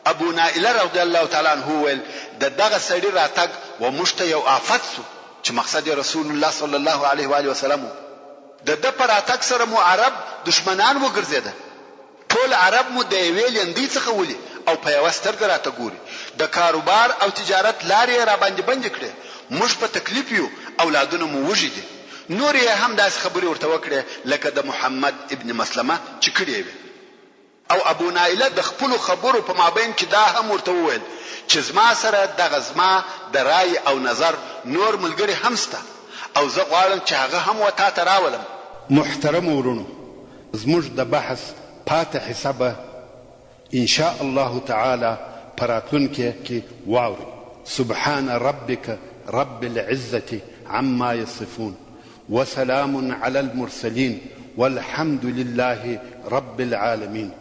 ابو نائله رضی الله تعالی عنه ویل د دغه سړي راتګ و موږ ته یو آفت سو چې مقصد رسول الله صلی الله علیه و آله وسلم. د ده په راتګ سره مو عرب دشمنان وګرځېده. ټول عرب مو د یوې لیندۍ څخه ولي او په یوه سترګه راته ګوري. د کاروبار او تجارت لارې یې راباندې بندې کړې. موږ په تکلیف یو، اولادونه مو وږي دي. نور یې هم داسې خبرې ورته وکړې لکه د محمد ابن مسلمه چې کړې وې. او ابو نائله د خپلو خبرو په مابین کې دا هم ورته وویل چې زما سره دغه زما د رای او نظر نور ملګري هم سته او زه غواړم چې هغه هم و تا ته راولم. محترم ورونو، زموږ د بحث پاتې حصه به ان شاء الله تعالی په راتلونکي کې واورئ. سبحان ربك رب العزة عما يصفون وسلام على المرسلين والحمد لله رب العالمين.